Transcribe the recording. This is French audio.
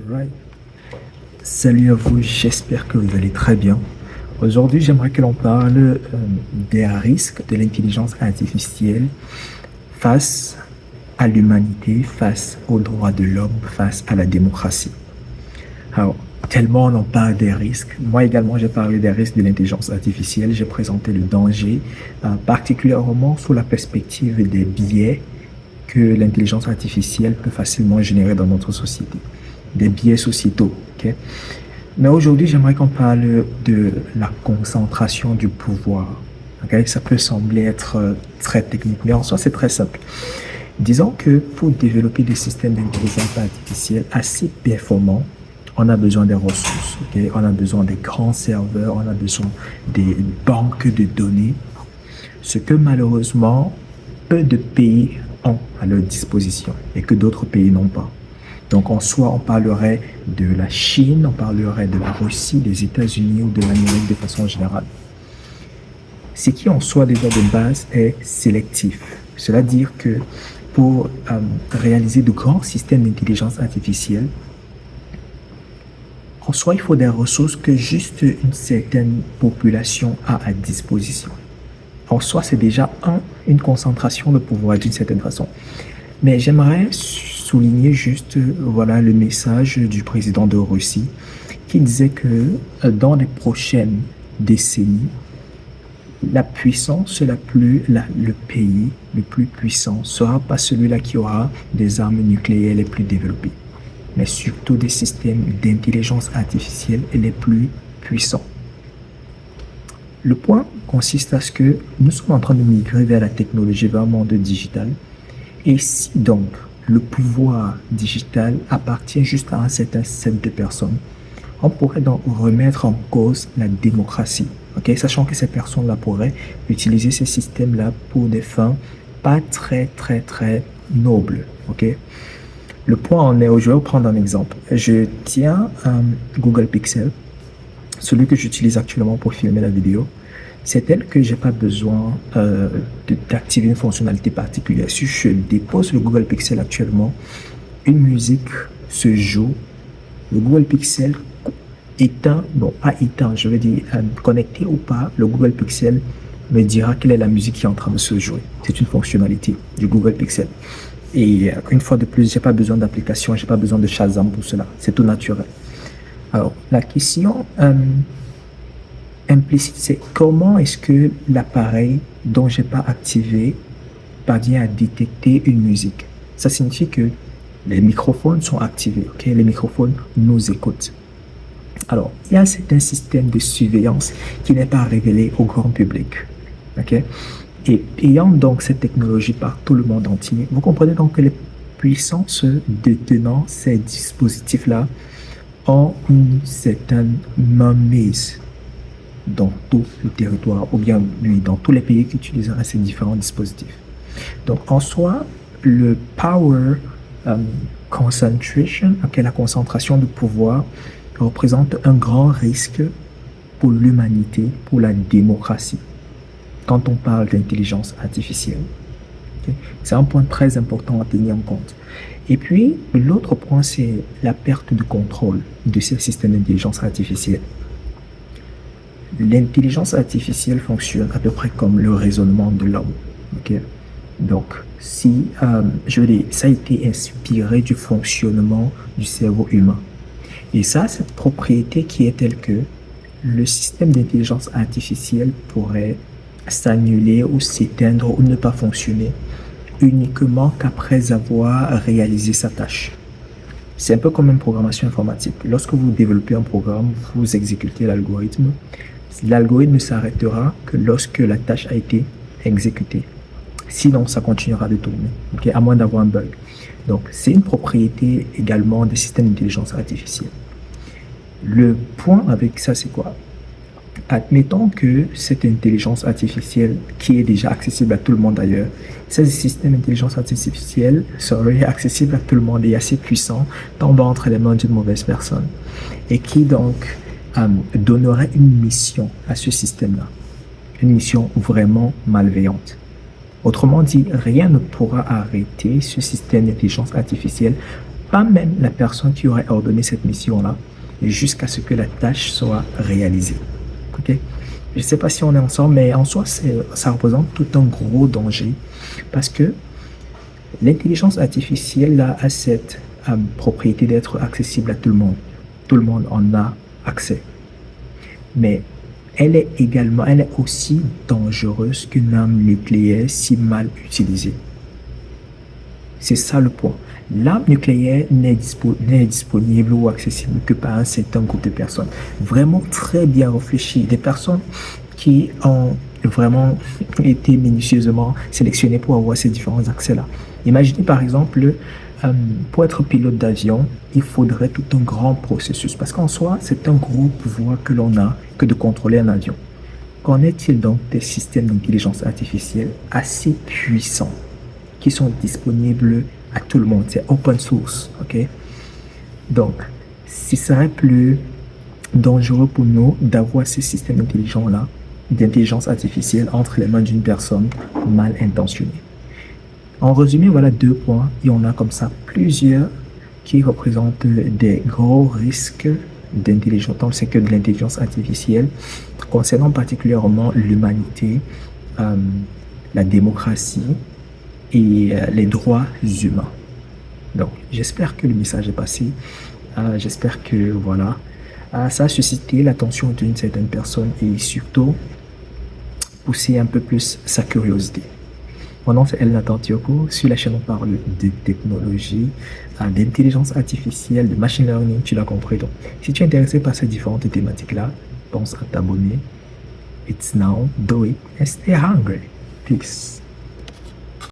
Alright. Salut à vous, j'espère que vous allez très bien. Aujourd'hui, j'aimerais que l'on parle des risques de l'intelligence artificielle face à l'humanité, face aux droits de l'homme, face à la démocratie. Alors, tellement on en parle des risques. Moi également, j'ai parlé des risques de l'intelligence artificielle. J'ai présenté le danger, particulièrement sous la perspective des biais que l'intelligence artificielle peut facilement générer dans notre société. Des biais sociétaux. Okay? Mais aujourd'hui, j'aimerais qu'on parle de la concentration du pouvoir. Okay? Ça peut sembler être très technique, mais en soi, c'est très simple. Disons que pour développer des systèmes d'intelligence artificielle assez performants, on a besoin des ressources, okay? On a besoin des grands serveurs, on a besoin des banques de données, ce que malheureusement, peu de pays ont à leur disposition et que d'autres pays n'ont pas. Donc en soi, on parlerait de la Chine, on parlerait de la Russie, des États-Unis ou de l'Amérique de façon générale. Ce qui en soi déjà de base est sélectif. Cela veut dire que pour réaliser de grands systèmes d'intelligence artificielle, en soi, il faut des ressources que juste une certaine population a à disposition. En soi, c'est déjà une concentration de pouvoir d'une certaine façon. Mais j'aimerais souligner juste voilà, le message du président de Russie qui disait que dans les prochaines décennies, la puissance le pays le plus puissant sera pas celui-là qui aura des armes nucléaires les plus développées, mais surtout des systèmes d'intelligence artificielle les plus puissants. Le point consiste à ce que nous sommes en train de migrer vers la technologie, vers un monde digital. Et si donc le pouvoir digital appartient juste à un certain set de personnes, on pourrait donc remettre en cause la démocratie, okay? Sachant que ces personnes-là pourraient utiliser ces systèmes-là pour des fins pas très nobles. Okay? Le point en est, je vais vous prendre un exemple. Je tiens un Google Pixel, celui que j'utilise actuellement pour filmer la vidéo. C'est tel que j'ai pas besoin d'activer une fonctionnalité particulière. Si je dépose le Google Pixel actuellement, une musique se joue, le Google Pixel éteint, bon pas éteint, je veux dire connecté ou pas, le Google Pixel me dira quelle est la musique qui est en train de se jouer. C'est une fonctionnalité du Google Pixel. Et une fois de plus, j'ai pas besoin d'application, j'ai pas besoin de Shazam pour cela. C'est tout naturel. Alors, la question implicite, c'est comment est-ce que l'appareil dont j'ai pas activé parvient à détecter une musique. Ça signifie que les microphones sont activés, okay? Les microphones nous écoutent. Alors, il y a un certain système de surveillance qui n'est pas révélé au grand public, okay? Et ayant donc cette technologie par tout le monde entier, vous comprenez donc que les puissances détenant ces dispositifs-là ont une certaine mainmise dans tout le territoire, ou bien dans tous les pays qui utiliseraient ces différents dispositifs. Donc en soi, le power concentration, la concentration de pouvoir, représente un grand risque pour l'humanité, pour la démocratie, quand on parle d'intelligence artificielle. Okay? C'est un point très important à tenir en compte. Et puis, l'autre point, c'est la perte de contrôle de ces systèmes d'intelligence artificielle. L'intelligence artificielle fonctionne à peu près comme le raisonnement de l'homme. Okay? Donc, si, je veux dire, ça a été inspiré du fonctionnement du cerveau humain. Et ça, cette propriété qui est telle que le système d'intelligence artificielle pourrait s'annuler ou s'éteindre ou ne pas fonctionner uniquement qu'après avoir réalisé sa tâche. C'est un peu comme une programmation informatique. Lorsque vous développez un programme, vous exécutez l'algorithme. L'algorithme ne s'arrêtera que lorsque la tâche a été exécutée. Sinon, ça continuera de tourner, okay, à moins d'avoir un bug. Donc, c'est une propriété également des systèmes d'intelligence artificielle. Le point avec ça, c'est quoi? Admettons que cette intelligence artificielle, qui est déjà accessible à tout le monde ailleurs, ces systèmes d'intelligence artificielle seraient accessibles à tout le monde et assez puissants, tombent entre les mains d'une mauvaise personne, et qui donc donnerait une mission à ce système-là, une mission vraiment malveillante. Autrement dit, rien ne pourra arrêter ce système d'intelligence artificielle pas même la personne qui aurait ordonné cette mission-là, jusqu'à ce que la tâche soit réalisée. Ok? Je ne sais pas si on est ensemble, mais en soi, ça représente tout un gros danger parce que l'intelligence artificielle a cette propriété d'être accessible à tout le monde. Tout le monde en a accès. Mais elle est aussi dangereuse qu'une arme nucléaire si mal utilisée. C'est ça le point. L'arme nucléaire n'est disponible ou accessible que par un certain groupe de personnes. Vraiment très bien réfléchi. Des personnes qui ont vraiment été minutieusement sélectionnées pour avoir ces différents accès-là. Imaginez par exemple, pour être pilote d'avion, il faudrait tout un grand processus parce qu'en soi, c'est un gros pouvoir que l'on a que de contrôler un avion. Qu'en est-il donc des systèmes d'intelligence artificielle assez puissants qui sont disponibles à tout le monde? C'est open source, ok? Donc, ce serait plus dangereux pour nous d'avoir ces systèmes intelligents-là, d'intelligence artificielle entre les mains d'une personne mal intentionnée. En résumé, voilà 2 points et on a comme ça plusieurs qui représentent des gros risques d'intelligence dans le secteur de l'intelligence artificielle concernant particulièrement l'humanité, la démocratie et les droits humains. Donc, j'espère que le message est passé. J'espère que voilà, ça a suscité l'attention d'une certaine personne et surtout pousser un peu plus sa curiosité. Mon nom c'est El Nathan Tioko. Sur la chaîne on parle de technologie, d'intelligence artificielle, de machine learning, tu l'as compris. Donc, si tu es intéressé par ces différentes thématiques-là, pense à t'abonner. It's now, do it, and stay hungry. Peace.